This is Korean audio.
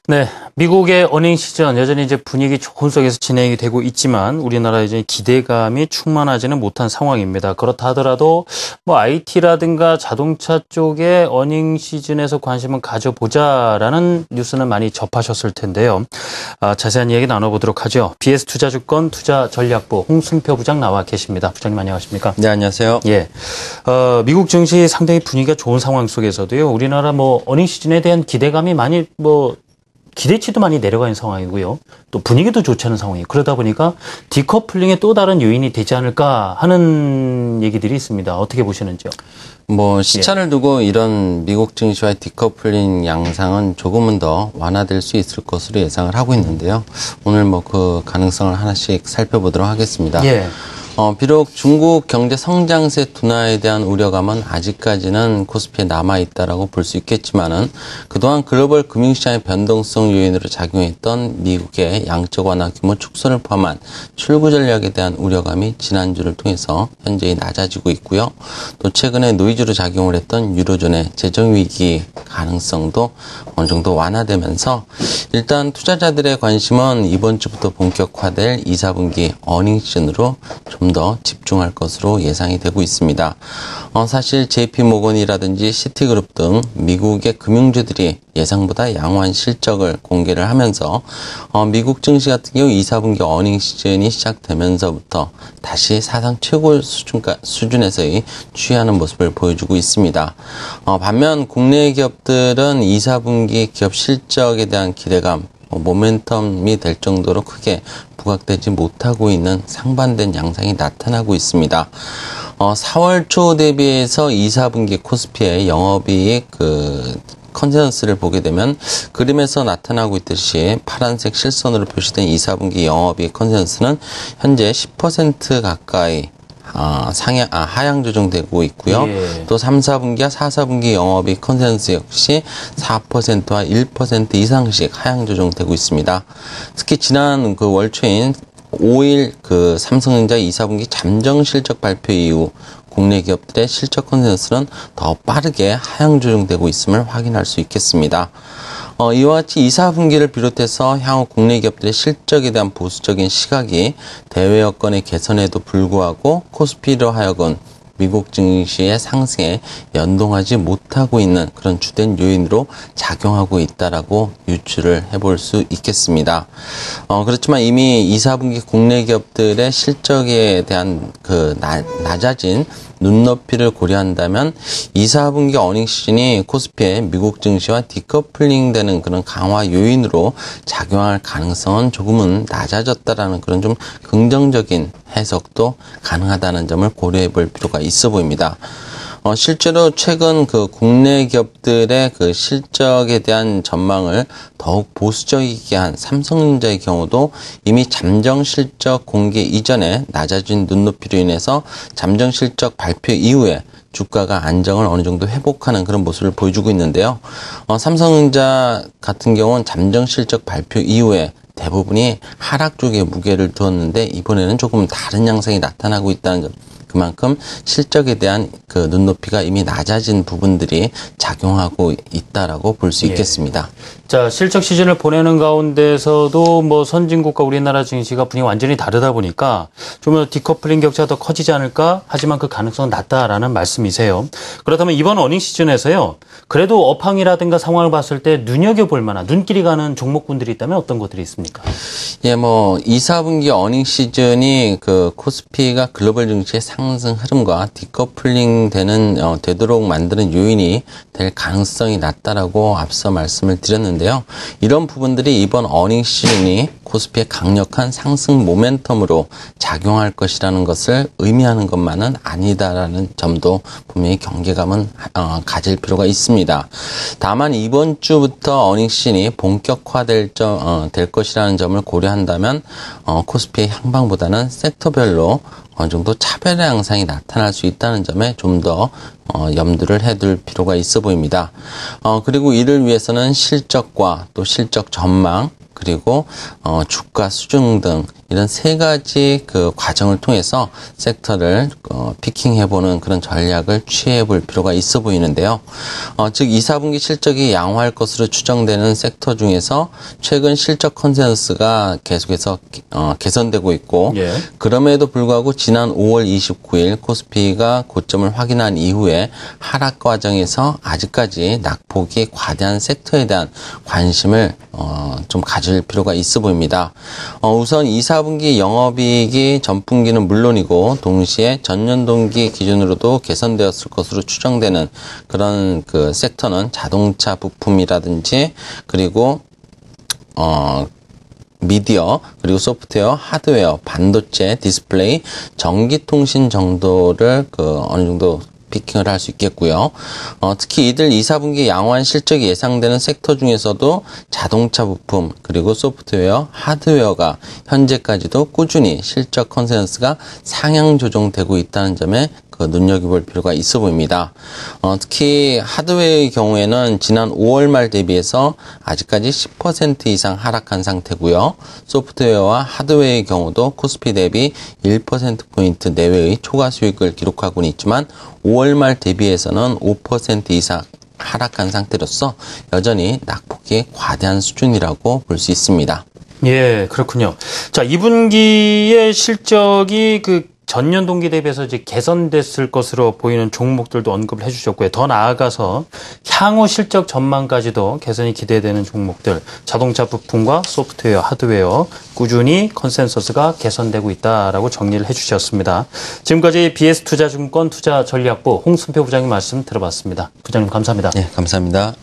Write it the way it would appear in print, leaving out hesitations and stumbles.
네, 미국의 어닝 시즌 여전히 이제 분위기 좋은 속에서 진행이 되고 있지만 우리나라 이제 기대감이 충만하지는 못한 상황입니다. 그렇다 하더라도 뭐 IT라든가 자동차 쪽에 어닝 시즌에서 관심을 가져보자라는 뉴스는 많이 접하셨을 텐데요. 자세한 이야기 나눠보도록 하죠. BS투자증권 투자전략부 홍순표 부장 나와 계십니다. 부장님 안녕하십니까? 네, 안녕하세요. 예, 미국 증시 상당히 분위기가 좋은 상황 속에서도요. 우리나라 뭐 어닝 시즌에 대한 기대감이 많이 기대치도 많이 내려가 있는 상황이고요. 또 분위기도 좋지 않은 상황이에요. 그러다 보니까 디커플링의 또 다른 요인이 되지 않을까 하는 얘기들이 있습니다. 어떻게 보시는지요? 시차를 두고 이런 미국 증시와의 디커플링 양상은 조금은 더 완화될 수 있을 것으로 예상을 하고 있는데요. 오늘 그 가능성을 하나씩 살펴보도록 하겠습니다. 예. 비록 중국 경제 성장세 둔화에 대한 우려감은 아직까지는 코스피에 남아있다라고 볼 수 있겠지만은 그동안 글로벌 금융시장의 변동성 요인으로 작용했던 미국의 양적 완화 규모 축소를 포함한 출구 전략에 대한 우려감이 지난주를 통해서 현저히 낮아지고 있고요. 또 최근에 노이즈로 작용을 했던 유로존의 재정위기 가능성도 어느 정도 완화되면서 일단 투자자들의 관심은 이번 주부터 본격화될 2, 4분기 어닝 시즌으로 좀 더 집중할 것으로 예상이 되고 있습니다. 사실 JP모건이라든지 시티그룹 등 미국의 금융주들이 예상보다 양호한 실적을 공개를 하면서 미국 증시 같은 경우 2, 4분기 어닝 시즌이 시작되면서부터 다시 사상 최고 수준에서의 취하는 모습을 보여주고 있습니다. 반면 국내 기업들은 2, 4분기 기업 실적에 대한 기대감 모멘텀이 될 정도로 크게 부각되지 못하고 있는 상반된 양상이 나타나고 있습니다. 4월 초 대비해서 2, 4분기 코스피의 영업이익 컨센서스를 보게 되면 그림에서 나타나고 있듯이 파란색 실선으로 표시된 2, 4분기 영업이익 컨센서스는 현재 10% 가까이 하향 조정되고 있고요. 예. 또 3, 4분기와 4, 4분기 영업이익 컨센서스 역시 4%와 1% 이상씩 하향 조정되고 있습니다. 특히 지난 월초인 5일 삼성전자 2, 4분기 잠정 실적 발표 이후 국내 기업들의 실적 컨센서스는 더 빠르게 하향 조정되고 있음을 확인할 수 있겠습니다. 이와 같이 2, 4분기를 비롯해서 향후 국내 기업들의 실적에 대한 보수적인 시각이 대외 여건의 개선에도 불구하고 코스피로 하여금 미국 증시의 상승에 연동하지 못하고 있는 그런 주된 요인으로 작용하고 있다라고 유추를 해볼 수 있겠습니다. 그렇지만 이미 2, 4분기 국내 기업들의 실적에 대한 낮아진 눈높이를 고려한다면 2, 4분기 어닝 시즌이 코스피의 미국 증시와 디커플링 되는 그런 강화 요인으로 작용할 가능성은 조금은 낮아졌다라는 그런 좀 긍정적인 해석도 가능하다는 점을 고려해 볼 필요가 있어 보입니다. 실제로 최근 국내 기업들의 실적에 대한 전망을 더욱 보수적이게 한 삼성전자의 경우도 이미 잠정 실적 공개 이전에 낮아진 눈높이로 인해서 잠정 실적 발표 이후에 주가가 안정을 어느 정도 회복하는 그런 모습을 보여주고 있는데요. 삼성전자 같은 경우는 잠정 실적 발표 이후에 대부분이 하락 쪽에 무게를 두었는데 이번에는 조금 다른 양상이 나타나고 있다는 점. 그만큼 실적에 대한 눈높이가 이미 낮아진 부분들이 작용하고 있다라고 볼 수 있겠습니다. 자, 실적 시즌을 보내는 가운데서도 선진국과 우리나라 증시가 분위기 완전히 다르다 보니까 좀 더 디커플링 격차가 더 커지지 않을까? 하지만 그 가능성은 낮다라는 말씀이세요. 그렇다면 이번 어닝 시즌에서요. 그래도 업황이라든가 상황을 봤을 때 눈여겨볼 만한 눈길이 가는 종목군들이 있다면 어떤 것들이 있습니까? 예, 2, 4분기 어닝 시즌이 코스피가 글로벌 증시의 상승 흐름과 디커플링 되도록 만드는 요인이 될 가능성이 낮다라고 앞서 말씀을 드렸는데요. 이런 부분들이 이번 어닝 시즌이 코스피의 강력한 상승 모멘텀으로 작용할 것이라는 것을 의미하는 것만은 아니다라는 점도 분명히 경계감은 가질 필요가 있습니다. 다만 이번 주부터 어닝 시즌이 본격화될 될 것이라는 점을 고려한다면 코스피의 향방보다는 섹터별로 어느 정도 차별의 양상이 나타날 수 있다는 점에 좀 더 염두를 해둘 필요가 있어 보입니다. 그리고 이를 위해서는 실적과 또 실적 전망 그리고 주가 수준 등 이런 세 가지 그 과정을 통해서 섹터를 피킹해보는 그런 전략을 취해볼 필요가 있어 보이는데요. 즉 2, 4분기 실적이 양호할 것으로 추정되는 섹터 중에서 최근 실적 컨센서스가 계속해서 개선되고 있고 예. 그럼에도 불구하고 지난 5월 29일 코스피가 고점을 확인한 이후에 하락 과정에서 아직까지 낙폭이 과대한 섹터에 대한 관심을 좀 가질 필요가 있어 보입니다. 우선 2, 4분기 영업이익이 전분기는 물론이고 동시에 전년 동기 기준으로도 개선되었을 것으로 추정되는 그런 그 섹터는 자동차 부품이라든지 그리고 미디어, 그리고 소프트웨어, 하드웨어, 반도체, 디스플레이, 전기통신 정도를 어느 정도 피킹을 할 수 있겠고요. 특히 이들 2, 4분기 양호한 실적이 예상되는 섹터 중에서도 자동차 부품, 그리고 소프트웨어, 하드웨어가 현재까지도 꾸준히 실적 컨센서스가 상향 조정되고 있다는 점에 눈여겨볼 필요가 있어 보입니다. 특히 하드웨어의 경우에는 지난 5월 말 대비해서 아직까지 10% 이상 하락한 상태고요. 소프트웨어와 하드웨어의 경우도 코스피 대비 1%포인트 내외의 초과 수익을 기록하고는 있지만 5월 말 대비해서는 5% 이상 하락한 상태로서 여전히 낙폭이 과대한 수준이라고 볼 수 있습니다. 예, 그렇군요. 자, 2분기의 실적이 전년 동기 대비해서 이제 개선됐을 것으로 보이는 종목들도 언급을 해주셨고요. 더 나아가서 향후 실적 전망까지도 개선이 기대되는 종목들, 자동차 부품과 소프트웨어, 하드웨어 꾸준히 컨센서스가 개선되고 있다라고 정리를 해주셨습니다. 지금까지 BS투자증권 투자전략부 홍순표 부장님 말씀 들어봤습니다. 부장님 감사합니다. 네, 감사합니다.